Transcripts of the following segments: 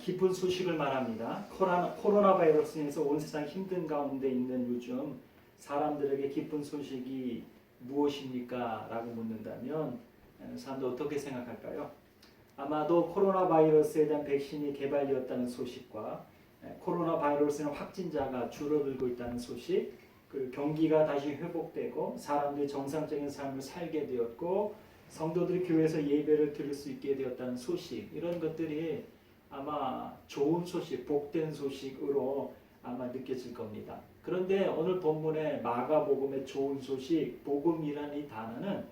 기쁜 소식을 말합니다. 코로나 바이러스로 인해서 온 세상 힘든 가운데 있는 요즘 사람들에게 기쁜 소식이 무엇입니까? 라고 묻는다면 사람들 어떻게 생각할까요? 아마도 코로나 바이러스에 대한 백신이 개발되었다는 소식과 코로나 바이러스의 확진자가 줄어들고 있다는 소식, 그리고 경기가 다시 회복되고 사람들이 정상적인 삶을 살게 되었고 성도들이 교회에서 예배를 드릴 수 있게 되었다는 소식, 이런 것들이 아마 좋은 소식, 복된 소식으로 아마 느껴질 겁니다. 그런데 오늘 본문의 마가복음의 좋은 소식, 복음이라는 이 단어는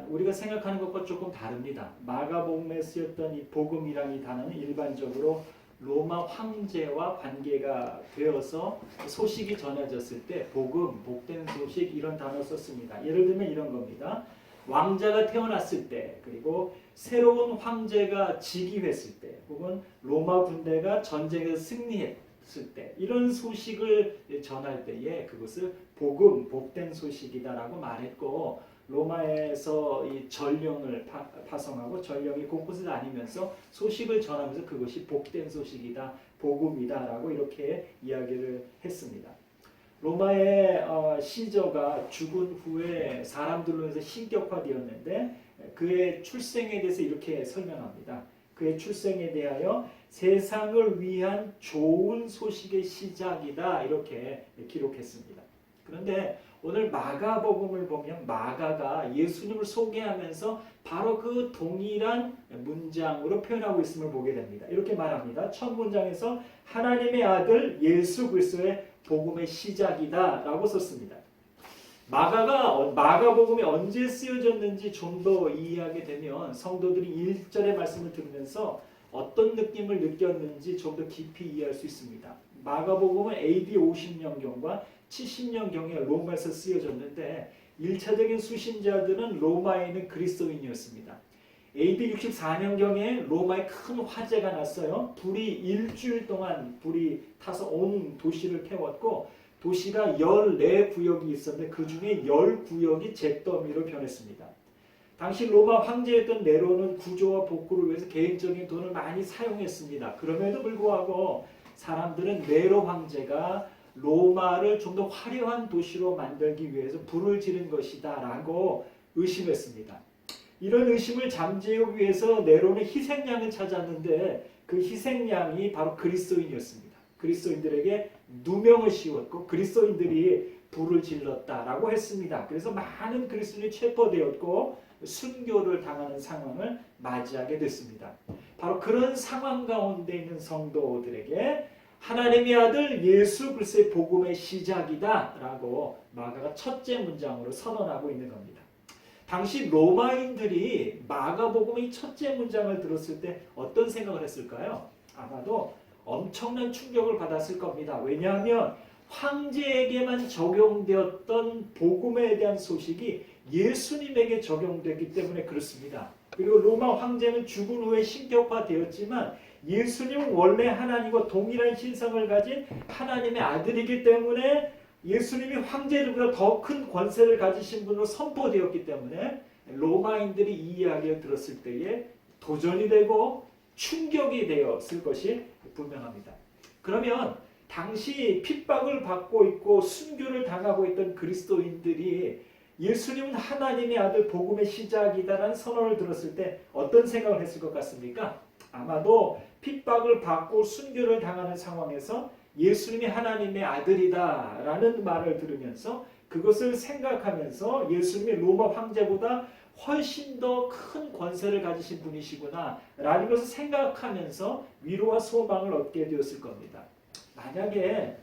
우리가 생각하는 것과 조금 다릅니다. 마가복음에 쓰였던 이 복음이라는 이 단어는 일반적으로 로마 황제와 관계가 되어서 소식이 전해졌을 때 복음, 복된 소식 이런 단어 썼습니다. 예를 들면 이런 겁니다. 왕자가 태어났을 때, 그리고 새로운 황제가 즉위했을 때, 혹은 로마 군대가 전쟁에서 승리했을 때, 이런 소식을 전할 때에 그것을 복음, 복된 소식이다라고 말했고, 로마에서 이 전령을 파송하고 전령이 곳곳을 다니면서 소식을 전하면서 그것이 복된 소식이다, 복음이다라고 이렇게 이야기를 했습니다. 로마의 시저가 죽은 후에 사람들로 해서 신격화되었는데 그의 출생에 대해서 이렇게 설명합니다. 그의 출생에 대하여 세상을 위한 좋은 소식의 시작이다 이렇게 기록했습니다. 그런데 오늘 마가복음을 보면 마가가 예수님을 소개하면서 바로 그 동일한 문장으로 표현하고 있음을 보게 됩니다. 이렇게 말합니다. 첫 문장에서 하나님의 아들 예수 그리스도의 복음의 시작이다 라고 썼습니다. 마가복음이 언제 쓰여졌는지 좀 더 이해하게 되면 성도들이 1절의 말씀을 들으면서 어떤 느낌을 느꼈는지 좀 더 깊이 이해할 수 있습니다. 마가복음은 AD 50년경과 70년경에 로마에서 쓰여졌는데 1차적인 수신자들은 로마에 있는 그리스도인이었습니다. AD 64년경에 로마에 큰 화재가 났어요. 불이 일주일 동안 불이 타서 온 도시를 태웠고 도시가 14구역이 있었는데 그 중에 10구역이 잿더미로 변했습니다. 당시 로마 황제였던 네로는 구조와 복구를 위해서 개인적인 돈을 많이 사용했습니다. 그럼에도 불구하고 사람들은 네로 황제가 로마를 좀 더 화려한 도시로 만들기 위해서 불을 지른 것이다 라고 의심했습니다. 이런 의심을 잠재우기 위해서 네로는 희생양을 찾았는데 그 희생양이 바로 그리스도인이었습니다. 그리스도인들에게 누명을 씌웠고 그리스도인들이 불을 질렀다라고 했습니다. 그래서 많은 그리스도인이 체포되었고 순교를 당하는 상황을 맞이하게 됐습니다. 바로 그런 상황 가운데 있는 성도들에게 하나님의 아들 예수 그리스도의 복음의 시작이다 라고 마가가 첫째 문장으로 선언하고 있는 겁니다. 당시 로마인들이 마가복음의 첫째 문장을 들었을 때 어떤 생각을 했을까요? 아마도 엄청난 충격을 받았을 겁니다. 왜냐하면 황제에게만 적용되었던 복음에 대한 소식이 예수님에게 적용됐기 때문에 그렇습니다. 그리고 로마 황제는 죽은 후에 신격화되었지만 예수님은 원래 하나님과 동일한 신성을 가진 하나님의 아들이기 때문에 예수님이 황제들보다 더 큰 권세를 가지신 분으로 선포되었기 때문에 로마인들이 이 이야기를 들었을 때에 도전이 되고 충격이 되었을 것이 분명합니다. 그러면 당시 핍박을 받고 있고 순교를 당하고 있던 그리스도인들이 예수님은 하나님의 아들 복음의 시작이다라는 선언을 들었을 때 어떤 생각을 했을 것 같습니까? 아마도 핍박을 받고 순교를 당하는 상황에서 예수님이 하나님의 아들이다라는 말을 들으면서 그것을 생각하면서 예수님이 로마 황제보다 훨씬 더 큰 권세를 가지신 분이시구나 라는 것을 생각하면서 위로와 소망을 얻게 되었을 겁니다. 만약에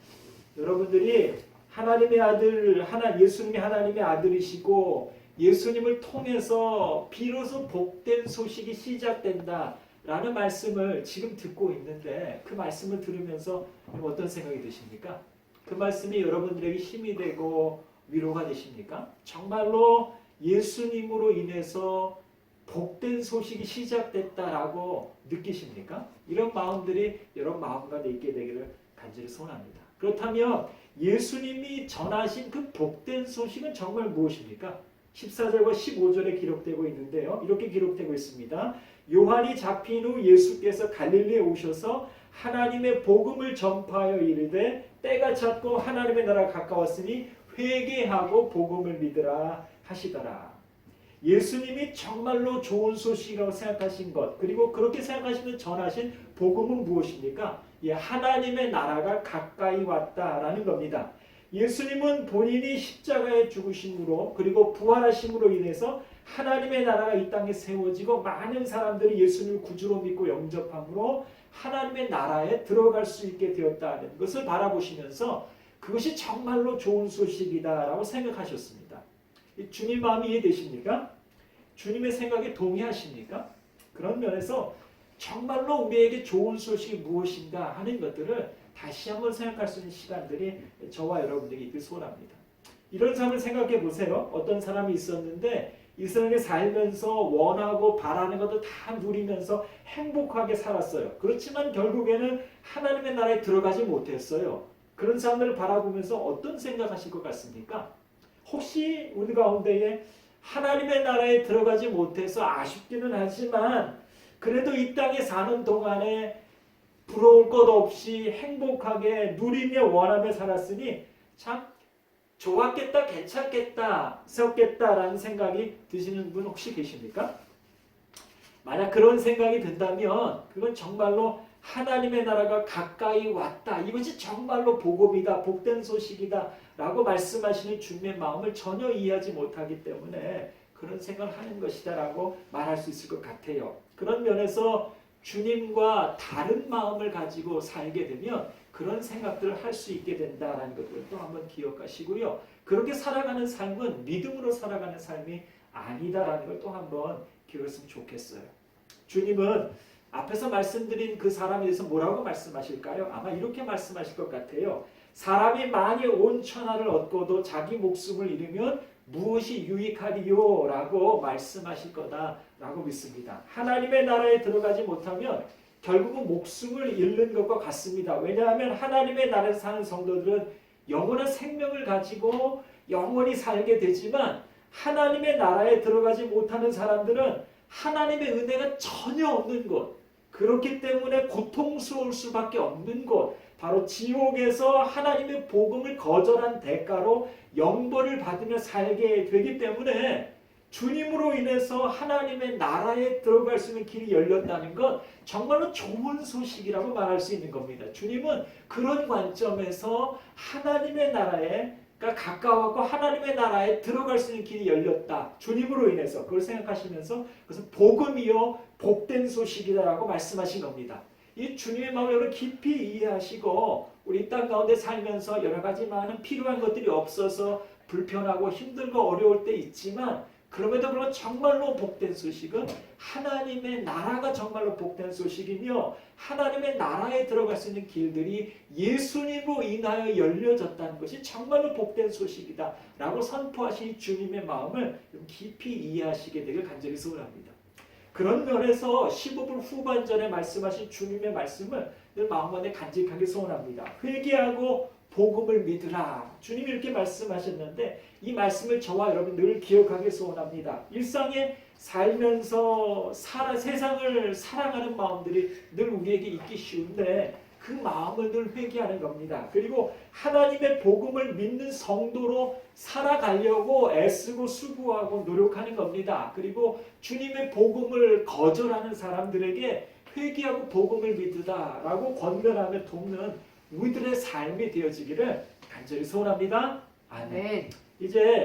여러분들이 하나님의 아들, 예수님이 하나님의 아들이시고 예수님을 통해서 비로소 복된 소식이 시작된다 라는 말씀을 지금 듣고 있는데 그 말씀을 들으면서 어떤 생각이 드십니까? 그 말씀이 여러분들에게 힘이 되고 위로가 되십니까? 정말로 예수님으로 인해서 복된 소식이 시작됐다라고 느끼십니까? 이런 마음들이 여러분 마음 가운데 있게 되기를 간절히 소원합니다. 그렇다면 예수님이 전하신 그 복된 소식은 정말 무엇입니까? 14절과 15절에 기록되고 있는데요. 이렇게 기록되고 있습니다. 요한이 잡힌 후 예수께서 갈릴리에 오셔서 하나님의 복음을 전파하여 이르되 때가 찼고 하나님의 나라가 가까웠으니 회개하고 복음을 믿으라 하시더라. 예수님이 정말로 좋은 소식이라고 생각하신 것, 그리고 그렇게 생각하시면서 전하신 복음은 무엇입니까? 하나님의 나라가 가까이 왔다라는 겁니다. 예수님은 본인이 십자가에 죽으심으로 그리고 부활하심으로 인해서 하나님의 나라가 이 땅에 세워지고 많은 사람들이 예수님을 구주로 믿고 영접함으로 하나님의 나라에 들어갈 수 있게 되었다는 것을 바라보시면서 그것이 정말로 좋은 소식이다라고 생각하셨습니다. 주님 마음이 이해되십니까? 주님의 생각에 동의하십니까? 그런 면에서 정말로 우리에게 좋은 소식이 무엇인가 하는 것들을 다시 한번 생각할 수 있는 시간들이 저와 여러분들에게 있길 소원합니다. 이런 삶을 생각해 보세요. 어떤 사람이 있었는데 이 세상에 살면서 원하고 바라는 것도 다 누리면서 행복하게 살았어요. 그렇지만 결국에는 하나님의 나라에 들어가지 못했어요. 그런 사람들을 바라보면서 어떤 생각하실 것 같습니까? 혹시 우리 가운데에 하나님의 나라에 들어가지 못해서 아쉽기는 하지만 그래도 이 땅에 사는 동안에 부러울 것 없이 행복하게 누리며 원하며 살았으니 참 좋았겠다, 괜찮겠다, 썩겠다라는 생각이 드시는 분 혹시 계십니까? 만약 그런 생각이 든다면 그건 정말로 하나님의 나라가 가까이 왔다. 이것이 정말로 복음이다, 복된 소식이다 라고 말씀하시는 주님의 마음을 전혀 이해하지 못하기 때문에 그런 생각을 하는 것이다 라고 말할 수 있을 것 같아요. 그런 면에서 주님과 다른 마음을 가지고 살게 되면 그런 생각들을 할 수 있게 된다는 것을 또 한번 기억하시고요. 그렇게 살아가는 삶은 믿음으로 살아가는 삶이 아니다라는 걸 또 한번 기억했으면 좋겠어요. 주님은 앞에서 말씀드린 그 사람에 대해서 뭐라고 말씀하실까요? 아마 이렇게 말씀하실 것 같아요. 사람이 만일 온 천하를 얻고도 자기 목숨을 잃으면 무엇이 유익하리요? 라고 말씀하실 거다라고 믿습니다. 하나님의 나라에 들어가지 못하면 결국은 목숨을 잃는 것과 같습니다. 왜냐하면 하나님의 나라에 사는 성도들은 영원한 생명을 가지고 영원히 살게 되지만 하나님의 나라에 들어가지 못하는 사람들은 하나님의 은혜가 전혀 없는 곳, 그렇기 때문에 고통스러울 수밖에 없는 곳, 바로 지옥에서 하나님의 복음을 거절한 대가로 영벌을 받으며 살게 되기 때문에 주님으로 인해서 하나님의 나라에 들어갈 수 있는 길이 열렸다는 건 정말로 좋은 소식이라고 말할 수 있는 겁니다. 주님은 그런 관점에서 하나님의 나라에 가까워하고 하나님의 나라에 들어갈 수 있는 길이 열렸다. 주님으로 인해서 그걸 생각하시면서 그것은 복음이요 복된 소식이다라고 말씀하신 겁니다. 이 주님의 마음을 여러분 깊이 이해하시고 우리 땅 가운데 살면서 여러 가지 많은 필요한 것들이 없어서 불편하고 힘들고 어려울 때 있지만 그럼에도 불구하고 정말로 복된 소식은 하나님의 나라가 정말로 복된 소식이며 하나님의 나라에 들어갈 수 있는 길들이 예수님으로 인하여 열려졌다는 것이 정말로 복된 소식이다 라고 선포하신 주님의 마음을 깊이 이해하시게 되길 간절히 소원합니다. 그런 면에서 15분 후반전에 말씀하신 주님의 말씀을 늘 마음 안에 간직하게 소원합니다. 회개하고 복음을 믿으라. 주님이 이렇게 말씀하셨는데 이 말씀을 저와 여러분 늘 기억하게 소원합니다. 일상에 살면서 세상을 사랑하는 마음들이 늘 우리에게 있기 쉬운데 그 마음을 늘 회개하는 겁니다. 그리고 하나님의 복음을 믿는 성도로 살아가려고 애쓰고 수고하고 노력하는 겁니다. 그리고 주님의 복음을 거절하는 사람들에게 회개하고 복음을 믿으다라고 권면하며 돕는 우리들의 삶이 되어지기를 간절히 소원합니다. 아멘. 이제